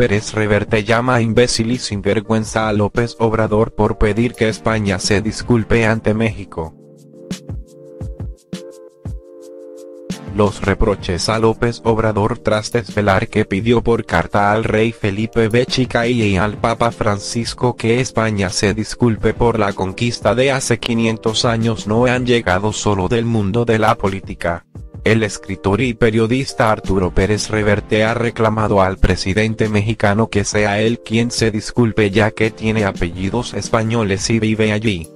Pérez Reverte llama imbécil y sinvergüenza a López Obrador por pedir que España se disculpe ante México. Los reproches a López Obrador tras desvelar que pidió por carta al rey Felipe VI y al Papa Francisco que España se disculpe por la conquista de hace 500 años no han llegado solo del mundo de la política. El escritor y periodista Arturo Pérez Reverte ha reclamado al presidente mexicano que sea él quien se disculpe ya que tiene apellidos españoles y vive allí.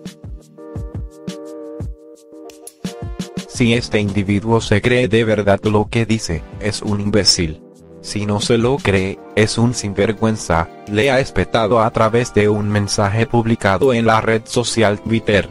Si este individuo se cree de verdad lo que dice, es un imbécil. Si no se lo cree, es un sinvergüenza, le ha espetado a través de un mensaje publicado en la red social Twitter.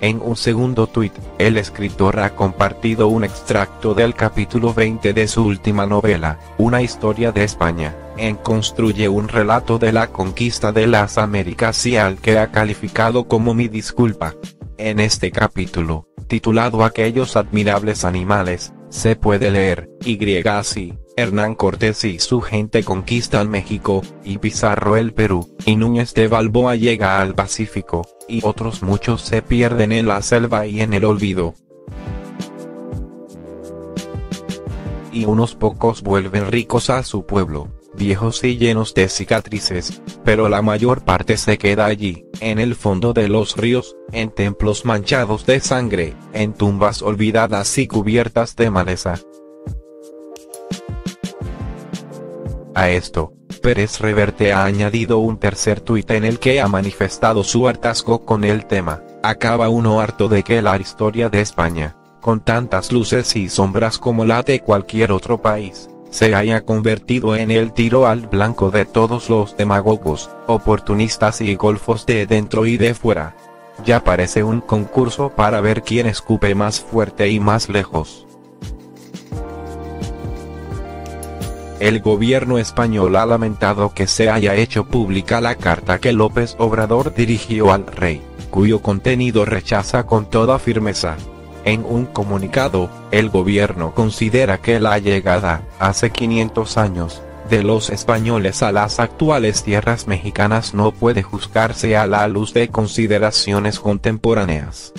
En un segundo tuit, el escritor ha compartido un extracto del capítulo 20 de su última novela, Una historia de España, en construye un relato de la conquista de las Américas y al que ha calificado como mi disculpa. En este capítulo, titulado Aquellos admirables animales, se puede leer, así, Hernán Cortés y su gente conquistan México, y Pizarro el Perú, y Núñez de Balboa llega al Pacífico, y otros muchos se pierden en la selva y en el olvido. Y unos pocos vuelven ricos a su pueblo, viejos y llenos de cicatrices, pero la mayor parte se queda allí, en el fondo de los ríos, en templos manchados de sangre, en tumbas olvidadas y cubiertas de maleza. A esto, Pérez Reverte ha añadido un tercer tuit en el que ha manifestado su hartazgo con el tema. Acaba uno harto de que la historia de España, con tantas luces y sombras como la de cualquier otro país, se haya convertido en el tiro al blanco de todos los demagogos, oportunistas y golfos de dentro y de fuera. Ya parece un concurso para ver quién escupe más fuerte y más lejos. El gobierno español ha lamentado que se haya hecho pública la carta que López Obrador dirigió al rey, cuyo contenido rechaza con toda firmeza. En un comunicado, el gobierno considera que la llegada, hace 500 años, de los españoles a las actuales tierras mexicanas no puede juzgarse a la luz de consideraciones contemporáneas.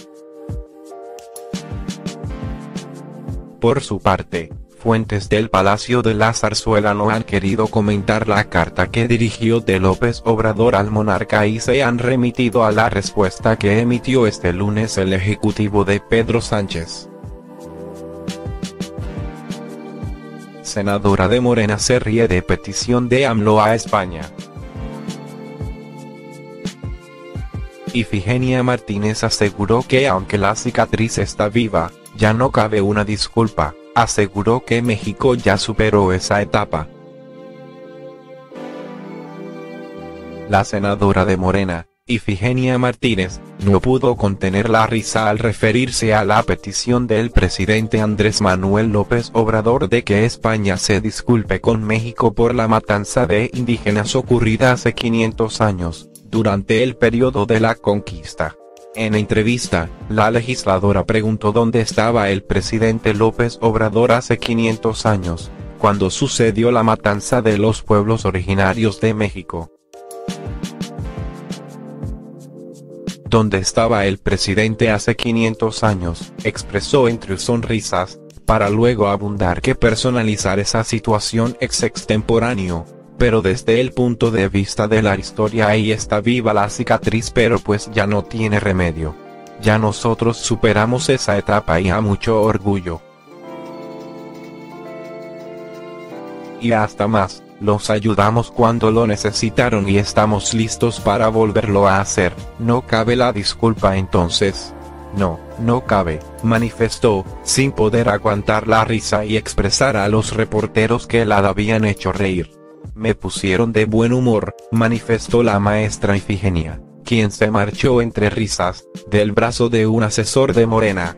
Por su parte, fuentes del Palacio de la Zarzuela no han querido comentar la carta que dirigió de López Obrador al monarca y se han remitido a la respuesta que emitió este lunes el ejecutivo de Pedro Sánchez. Senadora de Morena se ríe de petición de AMLO a España. Ifigenia Martínez aseguró que aunque la cicatriz está viva, ya no cabe una disculpa. Aseguró que México ya superó esa etapa. La senadora de Morena, Ifigenia Martínez, no pudo contener la risa al referirse a la petición del presidente Andrés Manuel López Obrador de que España se disculpe con México por la matanza de indígenas ocurrida hace 500 años, durante el periodo de la conquista. En entrevista, la legisladora preguntó dónde estaba el presidente López Obrador hace 500 años, cuando sucedió la matanza de los pueblos originarios de México. ¿Dónde estaba el presidente hace 500 años?, expresó entre sonrisas, para luego abundar que personalizar esa situación es extemporáneo. Pero desde el punto de vista de la historia ahí está viva la cicatriz, pero pues ya no tiene remedio. Ya nosotros superamos esa etapa y a mucho orgullo. Y hasta más, los ayudamos cuando lo necesitaron y estamos listos para volverlo a hacer. No cabe la disculpa entonces. No, no cabe, manifestó, sin poder aguantar la risa y expresar a los reporteros que la habían hecho reír. Me pusieron de buen humor, manifestó la maestra Ifigenia, quien se marchó entre risas, del brazo de un asesor de Morena.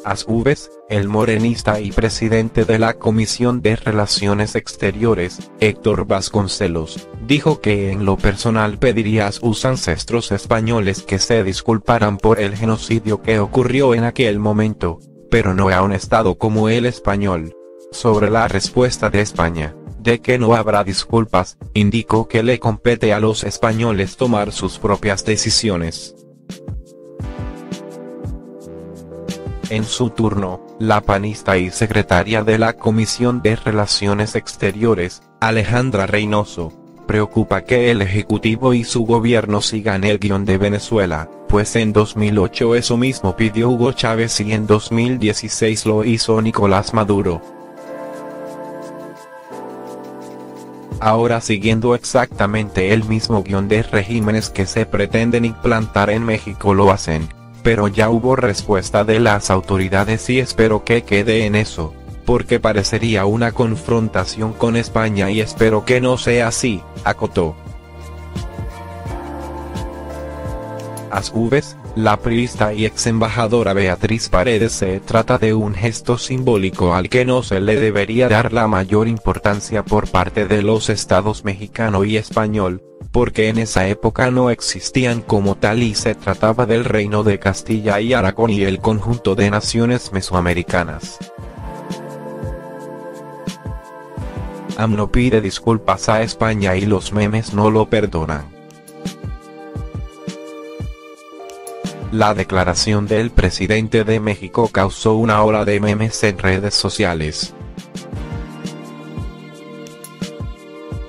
A su vez, el morenista y presidente de la Comisión de Relaciones Exteriores, Héctor Vasconcelos, dijo que en lo personal pediría a sus ancestros españoles que se disculparan por el genocidio que ocurrió en aquel momento, pero no a un Estado como el español. Sobre la respuesta de España, de que no habrá disculpas, indicó que le compete a los españoles tomar sus propias decisiones. En su turno, la panista y secretaria de la Comisión de Relaciones Exteriores, Alejandra Reynoso, preocupa que el Ejecutivo y su gobierno sigan el guión de Venezuela, pues en 2008 eso mismo pidió Hugo Chávez y en 2016 lo hizo Nicolás Maduro. Ahora siguiendo exactamente el mismo guión de regímenes que se pretenden implantar en México lo hacen. Pero ya hubo respuesta de las autoridades y espero que quede en eso, porque parecería una confrontación con España y espero que no sea así, acotó. A su vez, la priista y ex embajadora Beatriz Paredes se trata de un gesto simbólico al que no se le debería dar la mayor importancia por parte de los estados mexicano y español, porque en esa época no existían como tal y se trataba del Reino de Castilla y Aragón y el conjunto de naciones mesoamericanas. AMLO pide disculpas a España y los memes no lo perdonan. La declaración del presidente de México causó una ola de memes en redes sociales.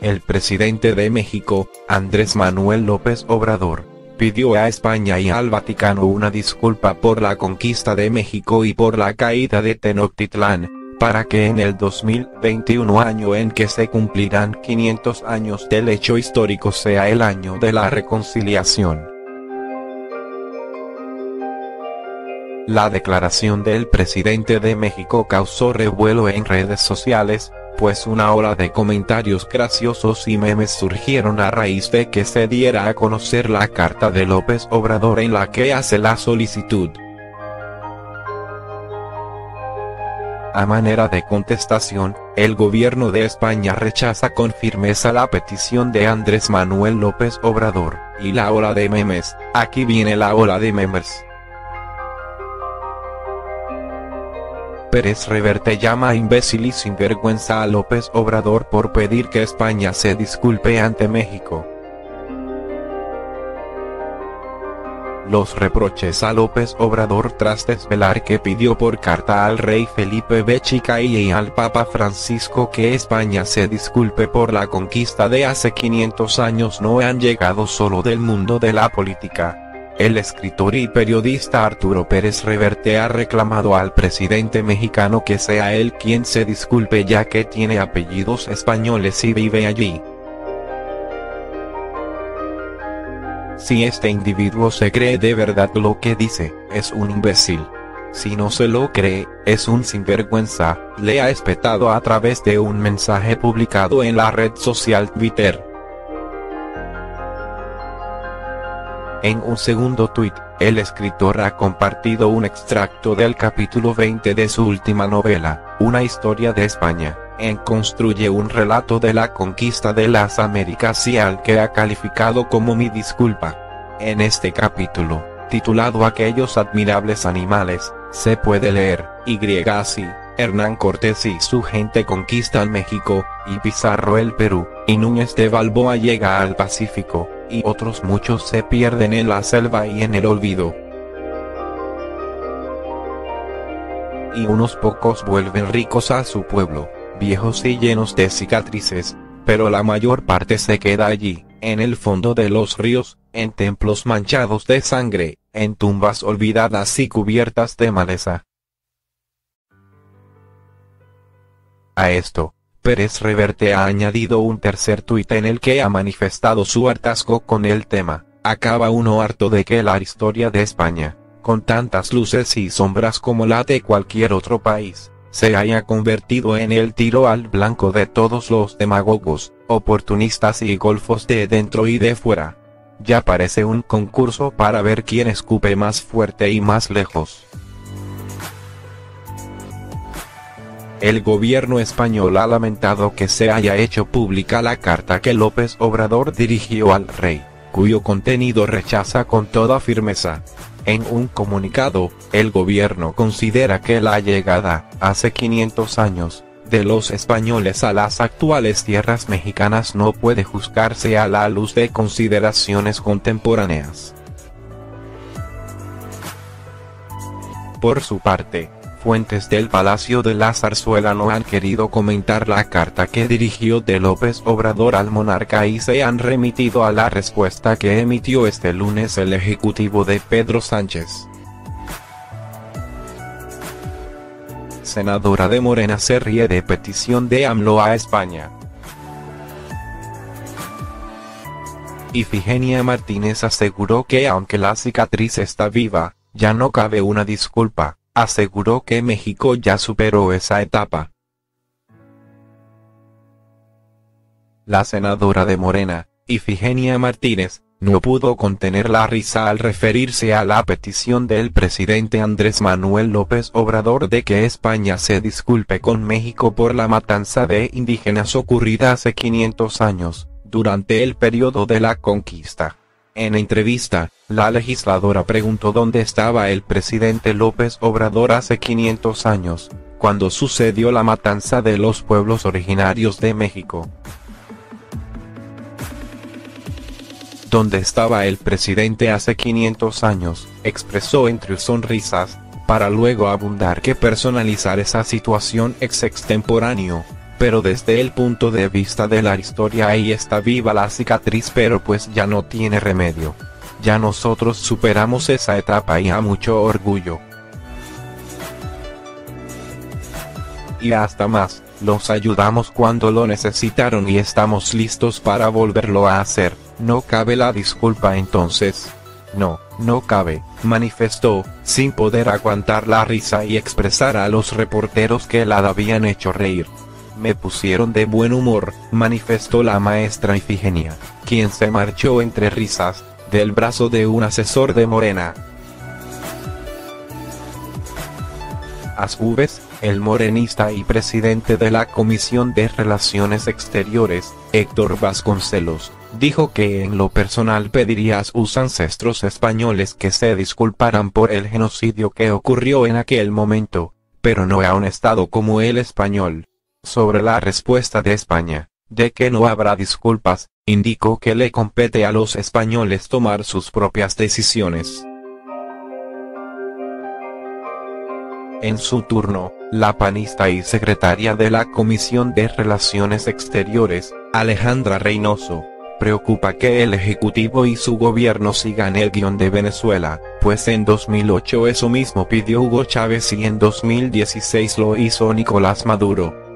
El presidente de México, Andrés Manuel López Obrador, pidió a España y al Vaticano una disculpa por la conquista de México y por la caída de Tenochtitlán, para que en el 2021, año en que se cumplirán 500 años del hecho histórico, sea el año de la reconciliación. La declaración del presidente de México causó revuelo en redes sociales, pues una ola de comentarios graciosos y memes surgieron a raíz de que se diera a conocer la carta de López Obrador en la que hace la solicitud. A manera de contestación, el gobierno de España rechaza con firmeza la petición de Andrés Manuel López Obrador, y la ola de memes, aquí viene la ola de memes. Pérez Reverte llama imbécil y sinvergüenza a López Obrador por pedir que España se disculpe ante México. Los reproches a López Obrador tras desvelar que pidió por carta al rey Felipe VI y al Papa Francisco que España se disculpe por la conquista de hace 500 años no han llegado solo del mundo de la política. El escritor y periodista Arturo Pérez Reverte ha reclamado al presidente mexicano que sea él quien se disculpe ya que tiene apellidos españoles y vive allí. Si este individuo se cree de verdad lo que dice, es un imbécil. Si no se lo cree, es un sinvergüenza, le ha espetado a través de un mensaje publicado en la red social Twitter. En un segundo tuit, el escritor ha compartido un extracto del capítulo 20 de su última novela, Una historia de España, en construye un relato de la conquista de las Américas y al que ha calificado como mi disculpa. En este capítulo, titulado Aquellos admirables animales, se puede leer, así, Hernán Cortés y su gente conquistan México, y Pizarro el Perú, y Núñez de Balboa llega al Pacífico, y otros muchos se pierden en la selva y en el olvido. Y unos pocos vuelven ricos a su pueblo, viejos y llenos de cicatrices, pero la mayor parte se queda allí, en el fondo de los ríos, en templos manchados de sangre, en tumbas olvidadas y cubiertas de maleza. A esto, Pérez Reverte ha añadido un tercer tuit en el que ha manifestado su hartazgo con el tema. Acaba uno harto de que la historia de España, con tantas luces y sombras como la de cualquier otro país, se haya convertido en el tiro al blanco de todos los demagogos, oportunistas y golfos de dentro y de fuera. Ya parece un concurso para ver quién escupe más fuerte y más lejos. El gobierno español ha lamentado que se haya hecho pública la carta que López Obrador dirigió al rey, cuyo contenido rechaza con toda firmeza. En un comunicado, el gobierno considera que la llegada, hace 500 años, de los españoles a las actuales tierras mexicanas no puede juzgarse a la luz de consideraciones contemporáneas. Por su parte, fuentes del Palacio de la Zarzuela no han querido comentar la carta que dirigió de López Obrador al monarca y se han remitido a la respuesta que emitió este lunes el ejecutivo de Pedro Sánchez. Senadora de Morena se ríe de petición de AMLO a España. Ifigenia Martínez aseguró que aunque la cicatriz está viva, ya no cabe una disculpa. Aseguró que México ya superó esa etapa. La senadora de Morena, Ifigenia Martínez, no pudo contener la risa al referirse a la petición del presidente Andrés Manuel López Obrador de que España se disculpe con México por la matanza de indígenas ocurrida hace 500 años, durante el periodo de la conquista. En entrevista, la legisladora preguntó dónde estaba el presidente López Obrador hace 500 años, cuando sucedió la matanza de los pueblos originarios de México. ¿Dónde estaba el presidente hace 500 años?, expresó entre sonrisas, para luego abundar que personalizar esa situación es extemporáneo. Pero desde el punto de vista de la historia ahí está viva la cicatriz, pero pues ya no tiene remedio. Ya nosotros superamos esa etapa y a mucho orgullo. Y hasta más, los ayudamos cuando lo necesitaron y estamos listos para volverlo a hacer, no cabe la disculpa entonces. No, no cabe, manifestó, sin poder aguantar la risa y expresar a los reporteros que la habían hecho reír. Me pusieron de buen humor, manifestó la maestra Ifigenia, quien se marchó entre risas, del brazo de un asesor de Morena. A su vez, el morenista y presidente de la Comisión de Relaciones Exteriores, Héctor Vasconcelos, dijo que en lo personal pediría a sus ancestros españoles que se disculparan por el genocidio que ocurrió en aquel momento, pero no a un Estado como el español. Sobre la respuesta de España, de que no habrá disculpas, indicó que le compete a los españoles tomar sus propias decisiones. En su turno, la panista y secretaria de la Comisión de Relaciones Exteriores, Alejandra Reynoso, preocupa que el Ejecutivo y su gobierno sigan el guión de Venezuela, pues en 2008 eso mismo pidió Hugo Chávez y en 2016 lo hizo Nicolás Maduro.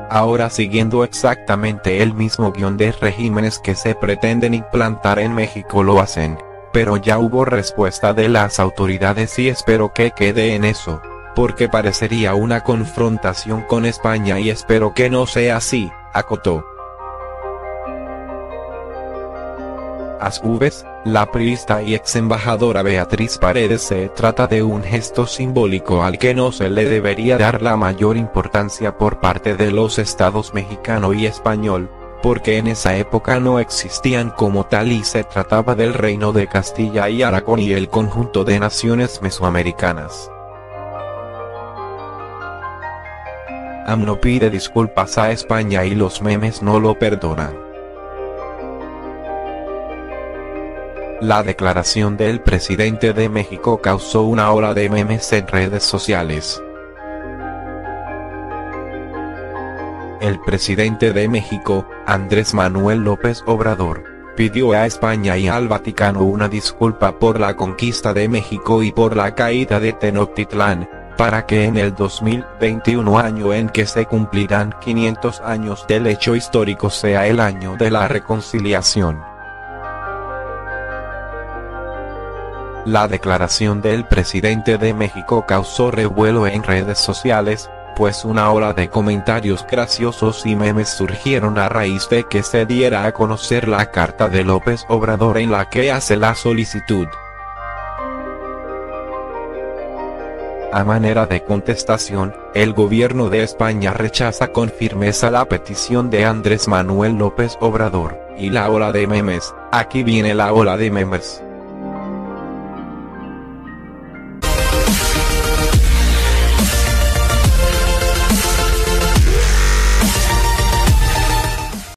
Ahora siguiendo exactamente el mismo guión de regímenes que se pretenden implantar en México lo hacen, pero ya hubo respuesta de las autoridades y espero que quede en eso, porque parecería una confrontación con España y espero que no sea así, acotó. A su vez, la priista y ex embajadora Beatriz Paredes se trata de un gesto simbólico al que no se le debería dar la mayor importancia por parte de los estados mexicano y español, porque en esa época no existían como tal y se trataba del reino de Castilla y Aragón y el conjunto de naciones mesoamericanas. AMLO pide disculpas a España y los memes no lo perdonan. La declaración del presidente de México causó una ola de memes en redes sociales. El presidente de México, Andrés Manuel López Obrador, pidió a España y al Vaticano una disculpa por la conquista de México y por la caída de Tenochtitlán, para que en el 2021, año en que se cumplirán 500 años del hecho histórico, sea el año de la reconciliación. La declaración del presidente de México causó revuelo en redes sociales, pues una ola de comentarios graciosos y memes surgieron a raíz de que se diera a conocer la carta de López Obrador en la que hace la solicitud. A manera de contestación, el gobierno de España rechaza con firmeza la petición de Andrés Manuel López Obrador, y la ola de memes. Aquí viene la ola de memes.